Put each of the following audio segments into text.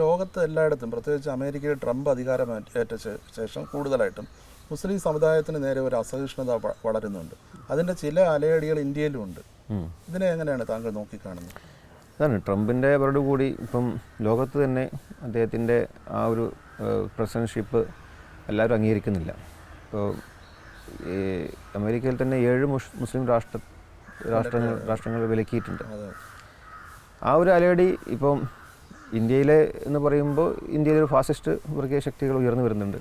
ലോകത്ത് എല്ലായിടത്തും പ്രത്യേകിച്ച് അമേരിക്കയിൽ ട്രംപ് അധികാരമേറ്റ ശേഷം കൂടുതലായിട്ടും മുസ്ലിം സമുദായത്തിന് നേരെ ഒരു അസഹിഷ്ണുത വളരുന്നുണ്ട്. അതിൻ്റെ ചില അലയടികൾ ഇന്ത്യയിലും ഉണ്ട്. ഇതിനെ എങ്ങനെയാണ് താങ്കൾ നോക്കിക്കാണുന്നത്? അതാണ് ട്രംപിൻ്റെ അവരോട് കൂടി ഇപ്പം ലോകത്ത് തന്നെ അദ്ദേഹത്തിൻ്റെ ആ ഒരു പ്രസിഡൻഷിപ്പ് എല്ലാവരും അംഗീകരിക്കുന്നില്ല. ഇപ്പോൾ ഈ അമേരിക്കയിൽ തന്നെ 7 മുസ്ലിം രാഷ്ട്രങ്ങൾ വിലക്കിയിട്ടുണ്ട്. ആ ഒരു അലയടി ഇപ്പം ഇന്ത്യയിലെ എന്ന് പറയുമ്പോൾ ഇന്ത്യയിലൊരു ഫാസിസ്റ്റ് വർഗീയ ശക്തികൾ ഉയർന്നു വരുന്നുണ്ട്.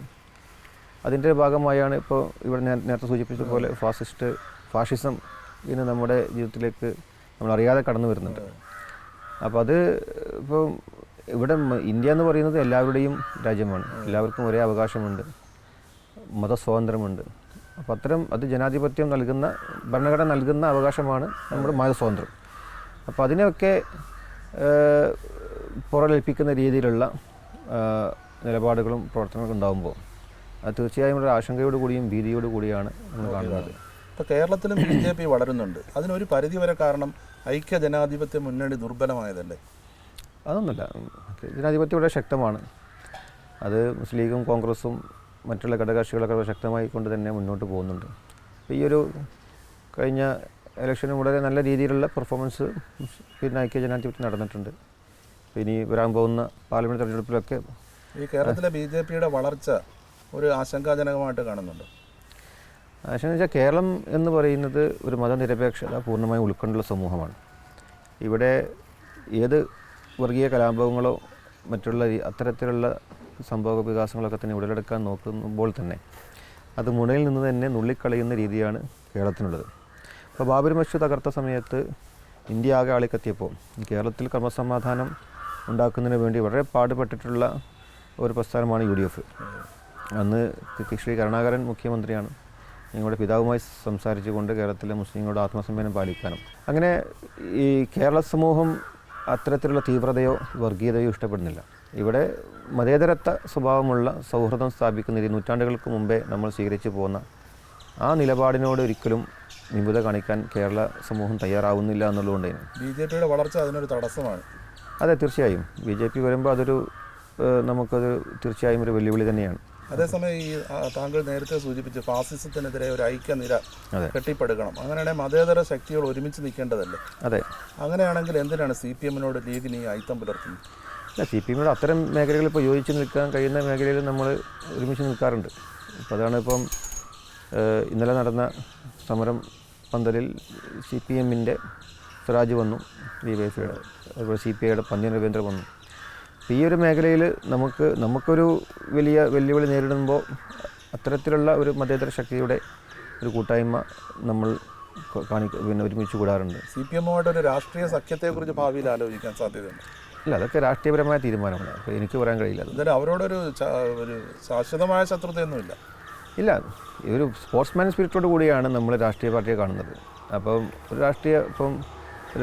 അതിൻ്റെ ഭാഗമായാണ് ഇപ്പോൾ ഇവിടെ നേരത്തെ സൂചിപ്പിച്ചതുപോലെ ഫാഷിസം ഇന്ന് നമ്മുടെ ജീവിതത്തിലേക്ക് നമ്മൾ അറിയാതെ കടന്നു വരുന്നുണ്ട്. അപ്പോൾ അത് ഇപ്പോൾ ഇവിടെ ഇന്ത്യ എന്ന് പറയുന്നത് എല്ലാവരുടെയും രാജ്യമാണ്. എല്ലാവർക്കും ഒരേ അവകാശമുണ്ട്, മതസ്വാതന്ത്ര്യമുണ്ട്. അപ്പോൾ അത് ജനാധിപത്യം നൽകുന്ന, ഭരണഘടന നൽകുന്ന അവകാശമാണ് നമ്മുടെ മതസ്വാതന്ത്ര്യം. അപ്പോൾ അതിനെയൊക്കെ പുറലേൽപ്പിക്കുന്ന രീതിയിലുള്ള നിലപാടുകളും പ്രവർത്തനങ്ങളും ഉണ്ടാകുമ്പോൾ അത് തീർച്ചയായും ഒരു ആശങ്കയോട് കൂടിയും ഭീതിയോട് കൂടിയാണ് നമ്മൾ കാണുന്നത്. ഇപ്പോൾ കേരളത്തിലും BJP വളരുന്നുണ്ട്. അതിനൊരു പരിധിവരെ കാരണം ഐക്യ ജനാധിപത്യ മുന്നണി ദുർബലമായതല്ലേ? അതൊന്നുമില്ല. ജനാധിപത്യം ഇവിടെ ശക്തമാണ്. അത് മുസ്ലിം ലീഗും കോൺഗ്രസും മറ്റുള്ള ഘടകകക്ഷികളൊക്കെ ശക്തമായി കൊണ്ട് തന്നെ മുന്നോട്ട് പോകുന്നുണ്ട്. ഈ ഒരു കഴിഞ്ഞ ഇലക്ഷന് വളരെ നല്ല രീതിയിലുള്ള പെർഫോമൻസ് ഐക്യ ജനാധിപത്യം നടന്നിട്ടുണ്ട്. ഇനി വരാൻ പോകുന്ന പാർലമെൻറ്റ് തെരഞ്ഞെടുപ്പിലൊക്കെ ഈ കേരളത്തിലെ BJPയുടെ വളർച്ച ഒരു ആശങ്കാജനകമായിട്ട് കാണുന്നുണ്ട്. ആശങ്ക വെച്ചാൽ കേരളം എന്ന് പറയുന്നത് ഒരു മതനിരപേക്ഷത പൂർണ്ണമായും ഉൾക്കൊണ്ടുള്ള സമൂഹമാണ്. ഇവിടെ ഏത് വർഗീയ കലാപങ്ങളോ മറ്റുള്ള അത്തരത്തിലുള്ള സംഭവ വികാസങ്ങളൊക്കെ തന്നെ ഉടലെടുക്കാൻ നോക്കുമ്പോൾ തന്നെ അത് മുനയിൽ നിന്ന് തന്നെ നുള്ളിക്കളയുന്ന രീതിയാണ് കേരളത്തിനുള്ളത്. അപ്പോൾ ബാബരി മസ്ജിദ് തകർത്ത സമയത്ത് ഇന്ത്യ ആകെ ആളിക്കത്തിയപ്പോൾ കേരളത്തിൽ ക്രമസമാധാനം ഉണ്ടാക്കുന്നതിന് വേണ്ടി വളരെ പാടുപെട്ടിട്ടുള്ള ഒരു പ്രസ്ഥാനമാണ് UDF. അന്ന് ശ്രീ കരുണാകരൻ മുഖ്യമന്ത്രിയാണ്. ഞങ്ങളുടെ പിതാവുമായി സംസാരിച്ചുകൊണ്ട് കേരളത്തിലെ മുസ്ലിങ്ങളുടെ ആത്മസംയമനം പാലിക്കാനും അങ്ങനെ ഈ കേരള സമൂഹം അത്തരത്തിലുള്ള തീവ്രതയോ വർഗീയതയോ ഇഷ്ടപ്പെടുന്നില്ല. ഇവിടെ മതേതരത്വ സ്വഭാവമുള്ള സൗഹൃദം സ്ഥാപിക്കുന്ന നൂറ്റാണ്ടുകൾക്ക് മുമ്പേ നമ്മൾ സ്വീകരിച്ചു പോകുന്ന ആ നിലപാടിനോട് ഒരിക്കലും വിമുഖത കാണിക്കാൻ കേരള സമൂഹം തയ്യാറാവുന്നില്ല എന്നുള്ളതുകൊണ്ട് BJPയുടെ വളർച്ച അതിനൊരു തടസ്സമാണ്. അതെ, തീർച്ചയായും BJP വരുമ്പോൾ നമുക്കത് തീർച്ചയായും ഒരു വെല്ലുവിളി തന്നെയാണ്. അതേസമയം ഈ താങ്കൾ നേരത്തെ സൂചിപ്പിച്ച് ഫാസിസത്തിനെതിരെ ഒരു ഐക്യനിര കെട്ടിപ്പടുക്കണം. അങ്ങനെയാണെങ്കിൽ മതേതര ശക്തികൾ ഒരുമിച്ച് നിൽക്കേണ്ടതല്ലേ? അതെ. അങ്ങനെയാണെങ്കിൽ എന്തിനാണ് CPM-നോട് ലീഗിന് ഈ ഐത്തം പുലർത്തുന്നത്? അല്ല, CPM-നോട് അത്തരം മേഖലകളിൽ ഇപ്പോൾ യോജിച്ച് നിൽക്കാൻ കഴിയുന്ന മേഖലയിൽ നമ്മൾ ഒരുമിച്ച് നിൽക്കാറുണ്ട്. അപ്പോൾ അതാണ് ഇപ്പം ഇന്നലെ നടന്ന സമരം പന്തലിൽ CPM-ൻ്റെ സ്വരാജ് വന്നു, DYFIയുടെ, അതുപോലെ CPI-യുടെ പന്ന്യൻ രവീന്ദ്രൻ വന്നു. ഈ ഒരു മേഖലയിൽ നമുക്കൊരു വലിയ വെല്ലുവിളി നേരിടുമ്പോൾ അത്തരത്തിലുള്ള ഒരു മതേതര ശക്തിയുടെ ഒരു കൂട്ടായ്മ നമ്മൾ ഒരുമിച്ച് കൂടാറുണ്ട്. CPM-മായിട്ടൊരു രാഷ്ട്രീയ സഖ്യത്തെക്കുറിച്ച് ഭാവിയിൽ ആലോചിക്കാൻ സാധ്യതയുണ്ട്? ഇല്ല, അതൊക്കെ രാഷ്ട്രീയപരമായ തീരുമാനമാണ്. അപ്പോൾ എനിക്ക് പറയാൻ കഴിയില്ല. അതായത് അവരോടൊരു ശാശ്വതമായ ശത്രുതയൊന്നുമില്ല. ഇല്ല, ഒരു സ്പോർട്സ്മാൻ സ്പിരിറ്റോട് കൂടിയാണ് നമ്മൾ രാഷ്ട്രീയ പാർട്ടിയെ കാണുന്നത്. അപ്പം ഒരു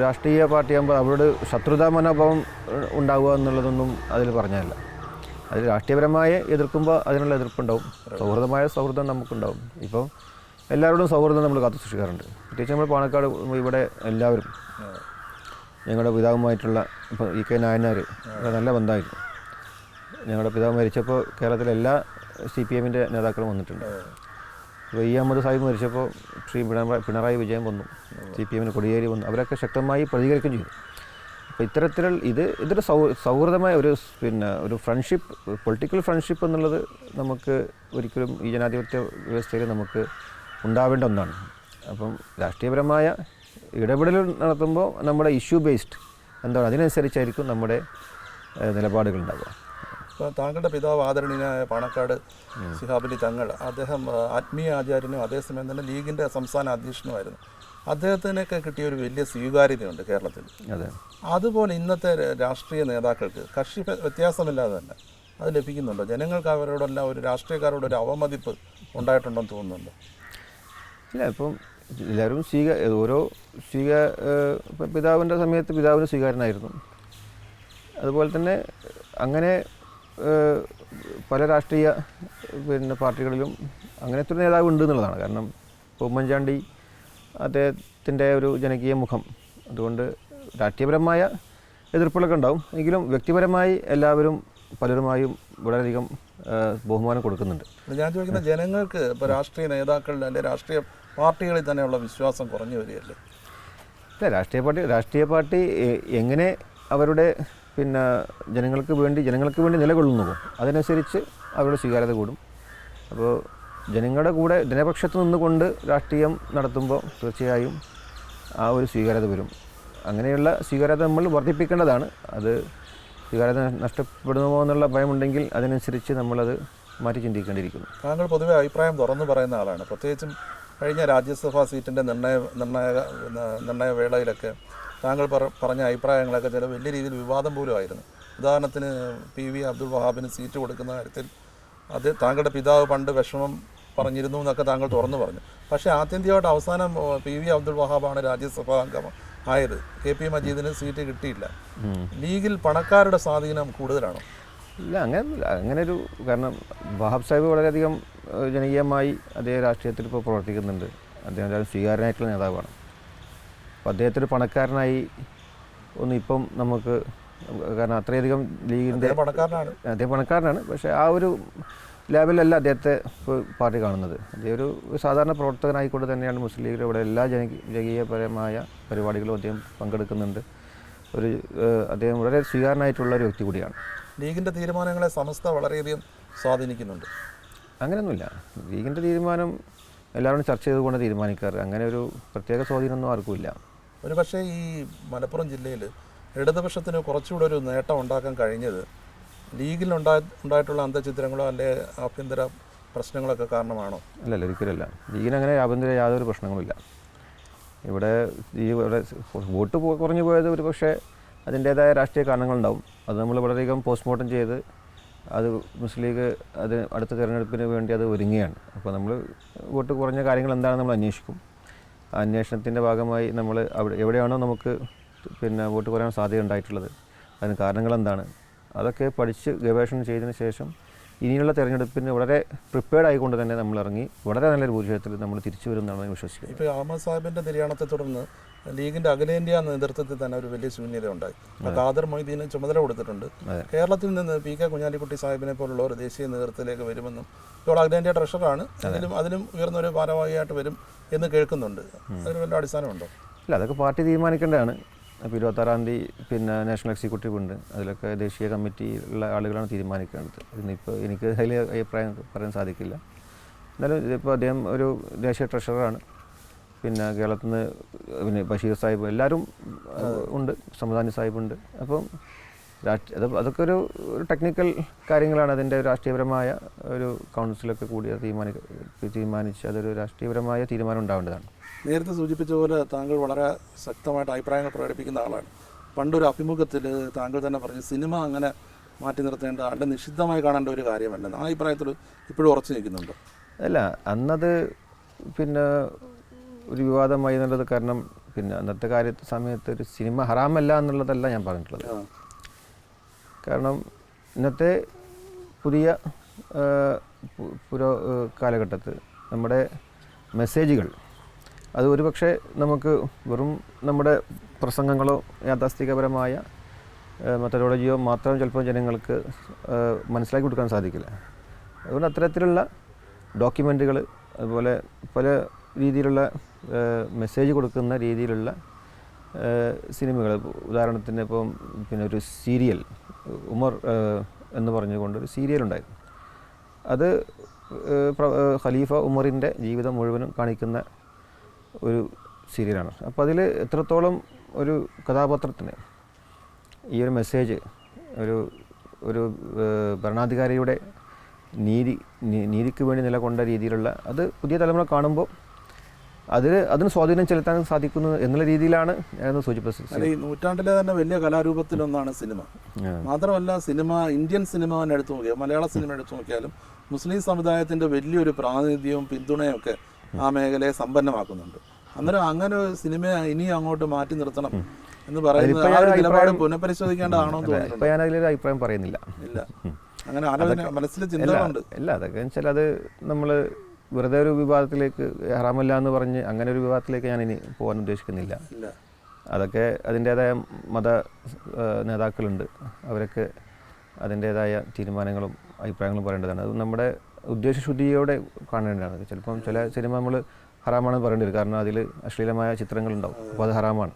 രാഷ്ട്രീയ പാർട്ടിയാകുമ്പോൾ അവരോട് ശത്രുതാ മനോഭാവം ഉണ്ടാവുക എന്നുള്ളതൊന്നും അതിൽ പറഞ്ഞതല്ല. അതിൽ രാഷ്ട്രീയപരമായി എതിർക്കുമ്പോൾ അതിനുള്ള എതിർപ്പുണ്ടാവും, സൗഹൃദമായ സൗഹൃദം നമുക്കുണ്ടാവും. ഇപ്പോൾ എല്ലാവരോടും സൗഹൃദം നമ്മൾ കാത്തു സൂക്ഷിക്കാറുണ്ട്. പ്രത്യേകിച്ച് നമ്മൾ പാണക്കാട് ഇവിടെ എല്ലാവരും ഞങ്ങളുടെ പിതാവുമായിട്ടുള്ള ഇപ്പോൾ EK നായനാർ നല്ല ബന്ധമായിരുന്നു. ഞങ്ങളുടെ പിതാവ് മരിച്ചപ്പോൾ കേരളത്തിലെ എല്ലാ CPM-ൻ്റെ നേതാക്കളും വന്നിട്ടുണ്ട്. ഇപ്പോൾ അഹമ്മദ് സാഹിബ് മരിച്ചപ്പോൾ ശ്രീ പിണറായി വിജയൻ വന്നു, CPM-ന് കൊടിയേരി വന്നു. അവരൊക്കെ ശക്തമായി പ്രതികരിക്കുകയും ചെയ്തു. അപ്പോൾ ഇതൊരു സൗഹൃദമായ ഒരു ഫ്രണ്ട്ഷിപ്പ്, പൊളിറ്റിക്കൽ ഫ്രണ്ട്ഷിപ്പ് എന്നുള്ളത് നമുക്ക് ഒരിക്കലും ഈ ജനാധിപത്യ വ്യവസ്ഥയിൽ നമുക്ക് ഉണ്ടാവേണ്ട ഒന്നാണ്. അപ്പം രാഷ്ട്രീയപരമായ ഇടപെടൽ നടത്തുമ്പോൾ നമ്മുടെ ഇഷ്യൂ ബേസ്ഡ് എന്താണ് അതിനനുസരിച്ചായിരിക്കും നമ്മുടെ നിലപാടുകൾ ഉണ്ടാവുക. ഇപ്പോൾ താങ്കളുടെ പിതാവ് ആദരണീയനായ പാണക്കാട് ശിഹാബലി തങ്ങൾ, അദ്ദേഹം ആത്മീയ ആചാര്യനും അതേസമയം തന്നെ ലീഗിൻ്റെ സംസ്ഥാന അധ്യക്ഷനുമായിരുന്നു. അദ്ദേഹത്തിനൊക്കെ കിട്ടിയ ഒരു വലിയ സ്വീകാര്യതയുണ്ട് കേരളത്തിൽ. അതെ, അതുപോലെ ഇന്നത്തെ രാഷ്ട്രീയ നേതാക്കൾക്ക് കക്ഷി വ്യത്യാസമില്ലാതെ തന്നെ അത് ലഭിക്കുന്നുണ്ടോ? ജനങ്ങൾക്ക് അവരോടെല്ലാം ഒരു രാഷ്ട്രീയക്കാരോടൊരു അവമതിപ്പ് ഉണ്ടായിട്ടുണ്ടെന്ന് തോന്നുന്നുണ്ടോ? ഇല്ല, ഇപ്പം എല്ലാവരും പിതാവിൻ്റെ സമയത്ത് പിതാവിന് സ്വീകാര്യനായിരുന്നു. അതുപോലെ തന്നെ അങ്ങനെ പല രാഷ്ട്രീയ പാർട്ടികളിലും അങ്ങനത്തെ ഒരു നേതാവ് ഉണ്ട് എന്നുള്ളതാണ്. കാരണം ഉമ്മൻചാണ്ടി അദ്ദേഹത്തിൻ്റെ ഒരു ജനകീയ മുഖം, അതുകൊണ്ട് രാഷ്ട്രീയപരമായ എതിർപ്പുകളൊക്കെ ഉണ്ടാവും. എങ്കിലും വ്യക്തിപരമായി എല്ലാവരും പലരുമായും വളരെയധികം ബഹുമാനം കൊടുക്കുന്നുണ്ട്. ഞാൻ ചോദിക്കുന്ന ജനങ്ങൾക്ക് ഇപ്പോൾ രാഷ്ട്രീയ നേതാക്കളിൽ അല്ലെങ്കിൽ രാഷ്ട്രീയ പാർട്ടികളിൽ തന്നെയുള്ള വിശ്വാസം കുറഞ്ഞു വരികയല്ലേ? അല്ല, രാഷ്ട്രീയ പാർട്ടി എങ്ങനെ അവരുടെ പിന്നെ ജനങ്ങൾക്ക് വേണ്ടി നിലകൊള്ളുന്നുവോ അതിനനുസരിച്ച് അവരുടെ സ്വീകാര്യത കൂടും. അപ്പോൾ ജനങ്ങളുടെ കൂടെ ജനപക്ഷത്ത് നിന്നുകൊണ്ട് രാഷ്ട്രീയം നടത്തുമ്പോൾ തീർച്ചയായും ആ ഒരു സ്വീകാര്യത വരും. അങ്ങനെയുള്ള സ്വീകാര്യത നമ്മൾ വർദ്ധിപ്പിക്കേണ്ടതാണ്. അത് സ്വീകാര്യത നഷ്ടപ്പെടുമോ എന്നുള്ള ഭയമുണ്ടെങ്കിൽ അതിനനുസരിച്ച് നമ്മളത് മാറ്റി ചിന്തിക്കേണ്ടിയിരിക്കുന്നു. താങ്കൾ പൊതുവെ അഭിപ്രായം തുറന്നു പറയുന്ന ആളാണ്. പ്രത്യേകിച്ചും കഴിഞ്ഞ രാജ്യസഭാ സീറ്റിൻ്റെ നിർണയ വേളയിലൊക്കെ താങ്കൾ പറഞ്ഞ അഭിപ്രായങ്ങളൊക്കെ ചില വലിയ രീതിയിൽ വിവാദം പോലും ആയിരുന്നു. ഉദാഹരണത്തിന് PV അബ്ദുൾ വഹാബിന് സീറ്റ് കൊടുക്കുന്ന കാര്യത്തിൽ താങ്കളുടെ പിതാവ് പണ്ട് വിഷമം പറഞ്ഞിരുന്നു എന്നൊക്കെ താങ്കൾ തുറന്നു പറഞ്ഞു. പക്ഷേ ആത്യന്തികമായിട്ട് അവസാനം PV അബ്ദുൾ വഹാബാണ് രാജ്യസഭാ അംഗം ആയത്. KP മജീദിന് സീറ്റ് കിട്ടിയില്ല. ലീഗിൽ പണക്കാരുടെ സ്വാധീനം കൂടുതലാണോ? ഇല്ല, അങ്ങനെയൊരു കാരണം വഹാബ് സാഹിബ് വളരെയധികം ജനകീയമായി അദ്ദേഹം രാഷ്ട്രീയത്തിൽ ഇപ്പോൾ പ്രവർത്തിക്കുന്നുണ്ട്. അദ്ദേഹം സ്വീകാര്യനായിട്ടുള്ള നേതാവാണ്. അപ്പോൾ അദ്ദേഹത്തിന് പണക്കാരനായി ഒന്നും ഇപ്പം നമുക്ക്, കാരണം അത്രയധികം ലീഗിൻ്റെ അദ്ദേഹം പണക്കാരനാണ്. പക്ഷേ ആ ഒരു ലെവലല്ല അദ്ദേഹത്തെ പാർട്ടി കാണുന്നത്. അദ്ദേഹം ഒരു സാധാരണ പ്രവർത്തകനായിക്കൊണ്ട് തന്നെയാണ് മുസ്ലിം ലീഗിലെ ഇവിടെ എല്ലാ ജനകീയപരമായ പരിപാടികളും അദ്ദേഹം പങ്കെടുക്കുന്നുണ്ട്. അദ്ദേഹം വളരെ സ്വീകാരനായിട്ടുള്ള ഒരു വ്യക്തി കൂടിയാണ്. ലീഗിൻ്റെ തീരുമാനങ്ങളെ സമസ്ത വളരെയധികം സ്വാധീനിക്കുന്നുണ്ട്. അങ്ങനെയൊന്നുമില്ല. ലീഗിൻ്റെ തീരുമാനം എല്ലാവരും ചർച്ച ചെയ്തുകൊണ്ട് തീരുമാനിക്കാറ്. അങ്ങനെ ഒരു പ്രത്യേക സ്വാധീനമൊന്നും ആർക്കുമില്ല. ഒരു പക്ഷേ ഈ മലപ്പുറം ജില്ലയിൽ ഇടതുപക്ഷത്തിന് കുറച്ചുകൂടെ ഒരു നേട്ടം ഉണ്ടാക്കാൻ കഴിഞ്ഞത് ലീഗിൽ ഉണ്ടായിട്ടുള്ള അന്തഃഛിദ്രങ്ങളോ അല്ലെ ആഭ്യന്തര പ്രശ്നങ്ങളൊക്കെ കാരണമാണോ? അല്ലല്ല, ഒരിക്കലല്ല. ലീഗിന് അങ്ങനെ ആഭ്യന്തര യാതൊരു പ്രശ്നങ്ങളുമില്ല. ഇവിടെ വോട്ട് കുറഞ്ഞു പോയത് ഒരു പക്ഷേ അതിൻ്റേതായ രാഷ്ട്രീയ കാരണങ്ങളുണ്ടാവും. അത് നമ്മൾ വളരെയധികം പോസ്റ്റ്മോർട്ടം ചെയ്ത് അത് മുസ്ലിം ലീഗ് അടുത്ത തിരഞ്ഞെടുപ്പിന് വേണ്ടി അത് ഒരുങ്ങുകയാണ്. അപ്പോൾ നമ്മൾ വോട്ട് കുറഞ്ഞ കാര്യങ്ങൾ എന്താണെന്ന് നമ്മൾ അന്വേഷിക്കും. ആ അന്വേഷണത്തിൻ്റെ ഭാഗമായി നമ്മൾ എവിടെയാണോ നമുക്ക് വോട്ട് കുറയാൻ സാധ്യത ഉണ്ടായിട്ടുള്ളത്, അതിന് കാരണങ്ങൾ എന്താണ്, അതൊക്കെ പഠിച്ച് ഗവേഷണം ചെയ്തതിന് ശേഷം ഇനിയുള്ള തിരഞ്ഞെടുപ്പിന് വളരെ പ്രിപ്പയർഡ് ആയിക്കൊണ്ട് തന്നെ നമ്മൾ ഇറങ്ങി വളരെ നല്ലൊരു ഭൂരിപക്ഷത്തിൽ നമ്മൾ തിരിച്ചു വരുമെന്നാണ് വിശ്വസിക്കുന്നത്. ഇപ്പോൾ അഹമ്മദ് സാഹിബിൻ്റെ നിര്യാണത്തെ തുടർന്ന് ലീഗിൻ്റെ അഖിലേന്ത്യാ നേതൃത്വത്തിൽ തന്നെ ഒരു വലിയ ശൂന്യത ഉണ്ടായി. ഖാദർ മൊയ്തീന് ചുമതല കൊടുത്തിട്ടുണ്ട്. കേരളത്തിൽ നിന്ന് PK കുഞ്ഞാലിക്കുട്ടി സാഹിബിനെ പോലുള്ള ഒരു ദേശീയ നേതൃത്വത്തിലേക്ക് വരുമെന്നും ഇപ്പോൾ അഖിലേന്ത്യാ ട്രഷറാണ്, അതിലും ഉയർന്നൊരു ഭാരവാഹിയായിട്ട് വരും എന്ന് കേൾക്കുന്നുണ്ട്. അതിന് വല്ല അടിസ്ഥാനമുണ്ടോ? ഇല്ല, അതൊക്കെ പാർട്ടി തീരുമാനിക്കേണ്ടതാണ്. അപ്പോൾ 26-ാം തീയതി നാഷണൽ എക്സിക്യൂട്ടീവ് ഉണ്ട്. അതിലൊക്കെ ദേശീയ കമ്മിറ്റിയിലുള്ള ആളുകളാണ് തീരുമാനിക്കേണ്ടത്. ഇന്നിപ്പോൾ എനിക്ക് അതിൽ അഭിപ്രായം പറയാൻ സാധിക്കില്ല. എന്നാലും ഇതിപ്പോൾ അദ്ദേഹം ഒരു ദേശീയ ട്രഷററാണ്. കേരളത്തിൽ നിന്ന് ബഷീർ സാഹിബ് എല്ലാവരും ഉണ്ട്, സംവിധാനി സാഹിബുണ്ട്. അപ്പം അതൊക്കെ ഒരു ടെക്നിക്കൽ കാര്യങ്ങളാണ്. അതിൻ്റെ രാഷ്ട്രീയപരമായ ഒരു കൗൺസിലൊക്കെ കൂടി തീരുമാനിച്ച് അതൊരു രാഷ്ട്രീയപരമായ തീരുമാനം ഉണ്ടാവേണ്ടതാണ്. നേരത്തെ സൂചിപ്പിച്ച പോലെ താങ്കൾ വളരെ ശക്തമായിട്ട് അഭിപ്രായങ്ങൾ പ്രകടിപ്പിക്കുന്ന ആളാണ്. പണ്ടൊരു അഭിമുഖത്തിൽ താങ്കൾ തന്നെ പറഞ്ഞു സിനിമ അങ്ങനെ മാറ്റി നിർത്തേണ്ട അല്ല നിഷിദ്ധമായി കാണേണ്ട ഒരു കാര്യമല്ല. ആ അഭിപ്രായത്തിൽ ഇപ്പോഴും ഉറച്ചു നിൽക്കുന്നുണ്ടോ? അല്ല, അന്നത് ഒരു വിവാദമായി എന്നുള്ളത് കാരണം അന്നത്തെ സമയത്ത് ഒരു സിനിമ ഹറാമല്ല എന്നുള്ളതല്ല ഞാൻ പറഞ്ഞിട്ടുള്ളത്. കാരണം ഇന്നത്തെ പുതിയ കാലഘട്ടത്തിൽ നമ്മുടെ മെസ്സേജുകൾ അത് ഒരുപക്ഷെ നമുക്ക് വെറും നമ്മുടെ പ്രസംഗങ്ങളോ യാഥാസ്ഥികപരമായ മെത്തഡോളജിയോ മാത്രം ചിലപ്പോൾ ജനങ്ങൾക്ക് മനസ്സിലാക്കി കൊടുക്കാൻ സാധിക്കില്ല. അതുകൊണ്ട് അത്തരത്തിലുള്ള ഡോക്യുമെൻറ്റുകൾ, അതുപോലെ പല രീതിയിലുള്ള മെസ്സേജ് കൊടുക്കുന്ന രീതിയിലുള്ള സിനിമകൾ, ഉദാഹരണത്തിന് ഇപ്പം ഒരു സീരിയൽ ഉമർ എന്ന് പറഞ്ഞുകൊണ്ടൊരു സീരിയലുണ്ടായിരുന്നു. അത് ഖലീഫ ഉമറിൻ്റെ ജീവിതം മുഴുവനും കാണിക്കുന്ന ഒരു സീരിയലാണ്. അപ്പോൾ അതിൽ എത്രത്തോളം ഒരു കഥാപാത്രത്തിന് ഈ ഒരു മെസ്സേജ് ഒരു ഭരണാധികാരിയുടെ നീതിക്ക് വേണ്ടി നിലകൊണ്ട രീതിയിലുള്ള അത് പുതിയ തലമുറ കാണുമ്പോൾ അതിന് സ്വാധീനം ചെലുത്താൻ സാധിക്കുന്നു എന്നുള്ള രീതിയിലാണ് ഞാനത് സൂചിപ്പിച്ചത്. ഈ നൂറ്റാണ്ടിലെ തന്നെ വലിയ കലാരൂപത്തിലൊന്നാണ് സിനിമ. മാത്രമല്ല ഇന്ത്യൻ സിനിമ തന്നെ എടുത്തു നോക്കിയാൽ, മലയാള സിനിമ എടുത്തു നോക്കിയാലും മുസ്ലിം സമുദായത്തിൻ്റെ വലിയൊരു പ്രാതിനിധ്യവും പിന്തുണയും ഒക്കെ ആ മേഖലയെ സമ്പന്നമാക്കുന്നുണ്ട്. അന്നേരം അങ്ങനെ ഒരു സിനിമയെ ഇനി അങ്ങോട്ട് മാറ്റി നിർത്തണം എന്ന് പറയുന്നത് പുനഃപരിശോധിക്കേണ്ടതാണോ എന്ന് തോന്നുന്നു. ഞാൻ അതിലൊരു അഭിപ്രായം പറയുന്നില്ല. ഇല്ല, അങ്ങനെ ആലോചന മനസ്സിൽ ചിന്തകളുണ്ട്. ഇല്ല, അതൊക്കെ വെച്ചാൽ അത് നമ്മൾ വെറുതെ ഒരു വിവാദത്തിലേക്ക് ഹറാമല്ല എന്ന് പറഞ്ഞ് അങ്ങനെ ഒരു വിവാദത്തിലേക്ക് ഞാൻ ഇനി പോകാൻ ഉദ്ദേശിക്കുന്നില്ല. അതൊക്കെ അതിൻ്റേതായ മത നേതാക്കളുണ്ട്, അവരൊക്കെ അതിൻ്റേതായ തീരുമാനങ്ങളും അഭിപ്രായങ്ങളും പറയേണ്ടതാണ്. അത് നമ്മുടെ ഉദ്ദേശശുദ്ധിയോടെ കാണേണ്ടതാണ്. ചിലപ്പം ചില സിനിമ നമ്മൾ ഹറാമാണെന്ന് പറയേണ്ടി വരും, കാരണം അതിൽ അശ്ലീലമായ ചിത്രങ്ങളുണ്ടാവും, അപ്പോൾ അത് ഹറാമാണ്.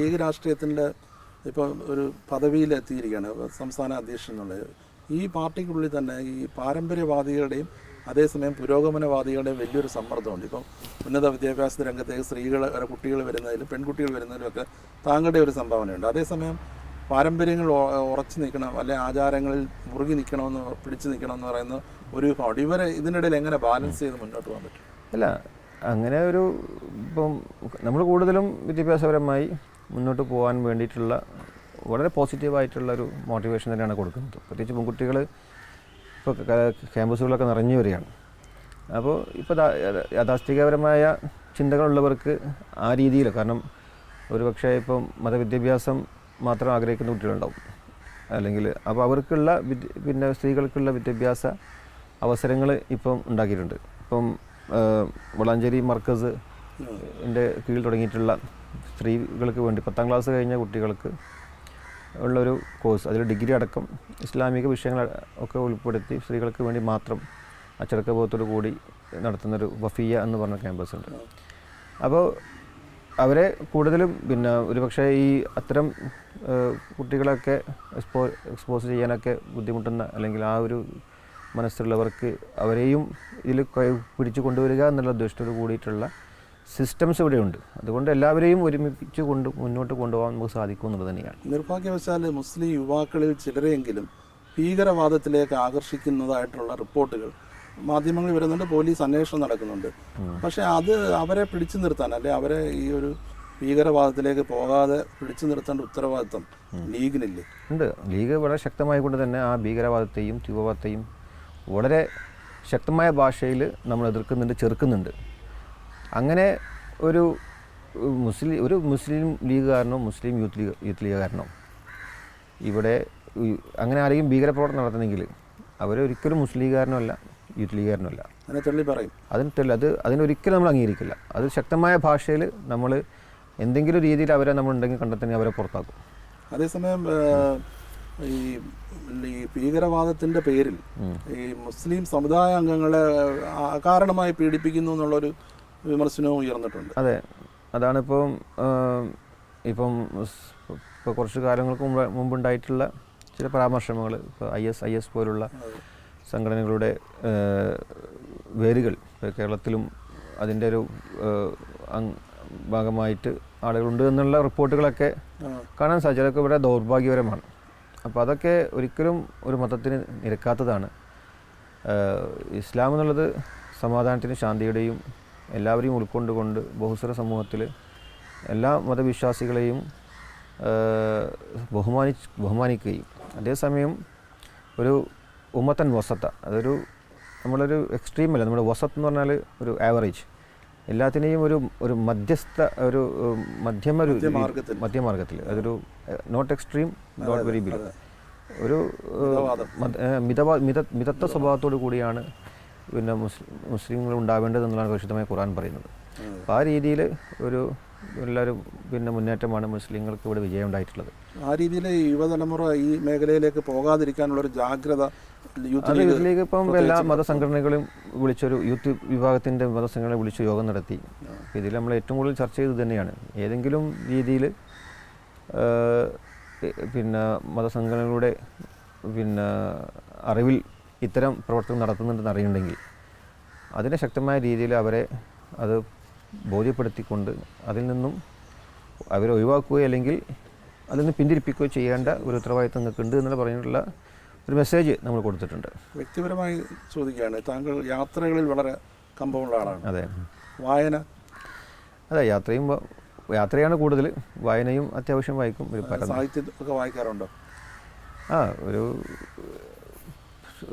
ലീഗ് രാഷ്ട്രീയത്തിൻ്റെ ഇപ്പം ഒരു പദവിയിലെത്തിയിരിക്കുകയാണ് സംസ്ഥാന അധ്യക്ഷൻ എന്നുള്ളത്. ഈ പാർട്ടിക്കുള്ളിൽ തന്നെ ഈ പാരമ്പര്യവാദികളുടെയും അതേസമയം പുരോഗമനവാദികളുടെയും വലിയൊരു സമ്മർദ്ദമുണ്ട്. ഇപ്പം ഉന്നത വിദ്യാഭ്യാസ രംഗത്തേക്ക് കുട്ടികൾ വരുന്നതിലും പെൺകുട്ടികൾ വരുന്നതിലും ഒക്കെ താങ്കളുടെ ഒരു സംഭാവനയുണ്ട്. അതേസമയം പാരമ്പര്യങ്ങൾ ഉറച്ചു നിൽക്കണം, അല്ലെങ്കിൽ ആചാരങ്ങളിൽ മുറുകി നിൽക്കണമെന്ന് പിടിച്ചു നിൽക്കണമെന്ന് പറയുന്ന ഒരു വിഭാഗം. ഇവരെ ഇതിനിടയിൽ എങ്ങനെ ബാലൻസ് ചെയ്ത് മുന്നോട്ട് പോകാൻ പറ്റും? അല്ല, അങ്ങനെ ഒരു ഇപ്പം നമ്മൾ കൂടുതലും വിദ്യാഭ്യാസപരമായി മുന്നോട്ട് പോകാൻ വേണ്ടിയിട്ടുള്ള വളരെ പോസിറ്റീവായിട്ടുള്ളൊരു മോട്ടിവേഷൻ തന്നെയാണ് കൊടുക്കുന്നത്. പ്രത്യേകിച്ച് പെൺകുട്ടികൾ ഇപ്പോൾ ക്യാമ്പസുകളൊക്കെ നിറഞ്ഞു വരികയാണ്. അപ്പോൾ ഇപ്പോൾ യാഥാസ്ഥികപരമായ ചിന്തകളുള്ളവർക്ക് ആ രീതിയിൽ, കാരണം ഒരുപക്ഷെ ഇപ്പം മതവിദ്യാഭ്യാസം മാത്രം ആഗ്രഹിക്കുന്ന കുട്ടികളുണ്ടാവും, അല്ലെങ്കിൽ അപ്പോൾ അവർക്കുള്ള പിന്നെ സ്ത്രീകൾക്കുള്ള വിദ്യാഭ്യാസ അവസരങ്ങൾ ഇപ്പം ഉണ്ടാക്കിയിട്ടുണ്ട്. ഇപ്പം വളാഞ്ചേരി മർക്കസ് കീഴിൽ തുടങ്ങിയിട്ടുള്ള സ്ത്രീകൾക്ക് വേണ്ടി 10ാം ക്ലാസ് കഴിഞ്ഞ കുട്ടികൾക്ക് ഉള്ളൊരു കോഴ്സ്, അതിൽ ഡിഗ്രി അടക്കം ഇസ്ലാമിക വിഷയങ്ങൾ ഒക്കെ ഉൾപ്പെടുത്തി സ്ത്രീകൾക്ക് വേണ്ടി മാത്രം അച്ചടക്കബോധത്തോടു കൂടി നടത്തുന്നൊരു വഫിയ എന്ന് പറഞ്ഞ ക്യാമ്പസ് ഉണ്ട്. അപ്പോൾ അവരെ കൂടുതലും പിന്നെ ഒരുപക്ഷെ ഈ അത്തരം കുട്ടികളൊക്കെ എക്സ്പോസ് ചെയ്യാനൊക്കെ ബുദ്ധിമുട്ടുന്ന, അല്ലെങ്കിൽ ആ ഒരു മനസ്സുള്ളവർക്ക് അവരെയും ഇതിൽ പിടിച്ചു കൊണ്ടുവരിക എന്നുള്ള ഉദ്ദേശത്തോട് കൂടിയിട്ടുള്ള സിസ്റ്റംസ് ഇവിടെയുണ്ട്. അതുകൊണ്ട് എല്ലാവരെയും ഒരുമിപ്പിച്ച് മുന്നോട്ട് കൊണ്ടുപോകാൻ നമുക്ക് സാധിക്കും എന്നുള്ളത് തന്നെയാണ്. നിർഭാഗ്യവശാൽ മുസ്ലിം യുവാക്കളിൽ ചിലരെങ്കിലും ഭീകരവാദത്തിലേക്ക് ആകർഷിക്കുന്നതായിട്ടുള്ള റിപ്പോർട്ടുകൾ മാധ്യമങ്ങളിൽ വരുന്നുണ്ട്, പോലീസ് അന്വേഷണം നടക്കുന്നുണ്ട്. പക്ഷേ അത് അവരെ പിടിച്ചു നിർത്താൻ, അല്ലെ അവരെ ഈ ഒരു ഭീകരവാദത്തിലേക്ക് പോകാതെ പിടിച്ചു നിർത്തേണ്ട ഉത്തരവാദിത്വം ലീഗിനില്ലേ? ഉണ്ട്. ലീഗ് വളരെ ശക്തമായിക്കൊണ്ട് തന്നെ ആ ഭീകരവാദത്തെയും തീവ്രവാദത്തെയും വളരെ ശക്തമായ ഭാഷയിൽ നമ്മൾ എതിർക്കുന്നുണ്ട്, ചെറുക്കുന്നുണ്ട്. അങ്ങനെ ഒരു മുസ്ലിം ലീഗുകാരനോ മുസ്ലിം യൂത്ത് ലീഗുകാരനോ ഇവിടെ അങ്ങനെ ആരെങ്കിലും ഭീകരപ്രവർത്തനം നടത്തുന്നെങ്കിൽ അവരൊരിക്കലും മുസ്ലിം ലീഗുകാരനോ അല്ല, യൂത്ത് ലീഗുകാരനോ അല്ല. അതിനെ തള്ളി പറയും. അതിനൊരിക്കലും നമ്മൾ അംഗീകരിക്കില്ല. അത് ശക്തമായ ഭാഷയിൽ നമ്മൾ എന്തെങ്കിലും രീതിയിൽ അവരെ നമ്മളുണ്ടെങ്കിൽ കണ്ടെത്തി അവരെ പുറത്താക്കും. അതേസമയം ഈ ഭീകരവാദത്തിൻ്റെ പേരിൽ ഈ മുസ്ലിം സമുദായ അംഗങ്ങളെ അകാരണമായി പീഡിപ്പിക്കുന്നു എന്നുള്ളൊരു വിമർശനവും ഉയർന്നിട്ടുണ്ട്. അതെ, അതാണിപ്പം ഇപ്പോൾ കുറച്ച് കാലങ്ങൾക്ക് മുമ്പുണ്ടായിട്ടുള്ള ചില പരാമർശങ്ങൾ, ഇപ്പോൾ IS പോലുള്ള സംഘടനകളുടെ വേരുകൾ കേരളത്തിലും അതിൻ്റെ ഒരു ഭാഗമായിട്ട് ആളുകളുണ്ട് എന്നുള്ള റിപ്പോർട്ടുകളൊക്കെ കാണാൻ സാധിച്ചു. അതൊക്കെ ഇവിടെ ദൗർഭാഗ്യകരമാണ്. അപ്പോൾ അതൊക്കെ ഒരിക്കലും ഒരു മതത്തിന് നിരക്കാത്തതാണ്. ഇസ്ലാം എന്നുള്ളത് സമാധാനത്തിനും ശാന്തിയുടെയും എല്ലാവരെയും ഉൾക്കൊണ്ടുകൊണ്ട് ബഹുസ്വര സമൂഹത്തിൽ എല്ലാ മതവിശ്വാസികളെയും ബഹുമാനിക്കുകയും അതേസമയം ഒരു ഉമ്മത്തൻ വസത്ത, അതൊരു നമ്മളൊരു എക്സ്ട്രീം അല്ല, നമ്മുടെ വസത്ത് എന്ന് പറഞ്ഞാൽ ഒരു ആവറേജ്, എല്ലാത്തിനെയും ഒരു മധ്യസ്ഥ ഒരു മധ്യമാർഗത്തിൽ, അതൊരു not extreme not very big, ഒരു മിതത്വ സ്വഭാവത്തോടു കൂടിയാണ് പിന്നെ മുസ്ലിങ്ങൾ ഉണ്ടാവേണ്ടത് എന്നുള്ളതാണ് പരിശുദ്ധമായ ഖുർആൻ പറയുന്നത്. അപ്പോൾ ആ രീതിയിൽ എല്ലാവരും പിന്നെ മുന്നേറ്റമാണ് മുസ്ലിങ്ങൾക്ക് ഇവിടെ വിജയം ഉണ്ടായിട്ടുള്ളത്. ആ രീതിയിൽ യുവതലമുറ ഈ മേഖലയിലേക്ക് പോകാതിരിക്കാനുള്ളൊരു ജാഗ്രത യൂത്ത് ലീഗ് ഇപ്പം എല്ലാ മതസംഘടനകളും വിളിച്ചൊരു യൂത്ത് വിഭാഗത്തിൻ്റെ മതസംഘടന വിളിച്ച് യോഗം നടത്തി. ഇതിൽ നമ്മൾ ഏറ്റവും കൂടുതൽ ചർച്ച ചെയ്തത് തന്നെയാണ് ഏതെങ്കിലും രീതിയിൽ പിന്നെ മതസംഘടനകളുടെ പിന്നെ അറിവിൽ ഇത്തരം പ്രവർത്തനം നടത്തുന്നുണ്ടെന്ന് അറിയുന്നുണ്ടെങ്കിൽ അതിനെ ശക്തമായ രീതിയിൽ അവരെ അത് ബോധ്യപ്പെടുത്തിക്കൊണ്ട് അതിൽ നിന്നും അവരെ ഒഴിവാക്കുകയോ അല്ലെങ്കിൽ അതിൽ നിന്ന് പിന്തിരിപ്പിക്കുകയോ ചെയ്യേണ്ട ഒരു ഉത്തരവാദിത്വം നിങ്ങൾക്കുണ്ട് എന്നുള്ള പറഞ്ഞിട്ടുള്ള ഒരു മെസ്സേജ് നമ്മൾ കൊടുത്തിട്ടുണ്ട്. വ്യക്തിപരമായി ചോദിക്കുകയാണ്, താങ്കൾ യാത്രകളിൽ വളരെ കമ്പമുള്ള ആളാണ്. അതെ. വായന? അതെ, യാത്രയാണ് കൂടുതൽ. വായനയും അത്യാവശ്യം വായിക്കും. സാഹിത്യം ഒക്കെ വായിക്കാറുണ്ടോ?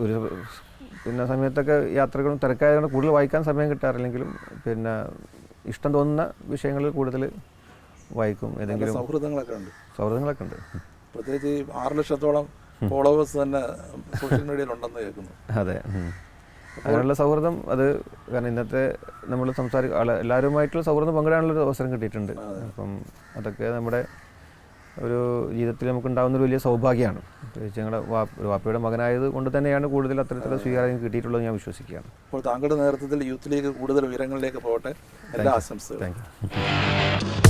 ഒരു പിന്നെ സമയത്തൊക്കെ യാത്രകളും തിരക്കായതുകൊണ്ട് കൂടുതൽ വായിക്കാൻ സമയം കിട്ടാറില്ലെങ്കിലും പിന്നെ ഇഷ്ടം തോന്നുന്ന വിഷയങ്ങളിൽ കൂടുതൽ വായിക്കും. ഏതെങ്കിലും സൗഹൃദങ്ങളൊക്കെ ഉണ്ട്. പ്രത്യേകിച്ച് 6 ലക്ഷത്തോളം ഫോളോവേഴ്സ് തന്നെ സോഷ്യൽ മീഡിയയിൽ ഉണ്ടെന്ന് കേൾക്കുന്നു. അതെ, അങ്ങനെയുള്ള സൗഹൃദം അത് കാരണം ഇന്നത്തെ നമ്മൾ എല്ലാവരുമായിട്ടുള്ള സൗഹൃദം പങ്കിടാനുള്ളൊരു അവസരം കിട്ടിയിട്ടുണ്ട്. അപ്പം അതൊക്കെ നമ്മുടെ ഒരു ജീവിതത്തിൽ നമുക്കുണ്ടാകുന്നൊരു വലിയ സൗഭാഗ്യമാണ്. പ്രത്യേകിച്ച് ഞങ്ങളുടെ വാപ്പയുടെ മകനായത് കൊണ്ട് തന്നെയാണ് കൂടുതൽ അത്തരത്തിലുള്ള സ്വീകാര്യം കിട്ടിയിട്ടുള്ളത് ഞാൻ വിശ്വസിക്കുകയാണ്. അപ്പോൾ താങ്കളുടെ നേതൃത്വത്തിൽ യൂത്ത് ലീഗ് കൂടുതൽ ഉയരങ്ങളിലേക്ക് പോകട്ടെ. എല്ലാ ആശംസകളും. Thank you.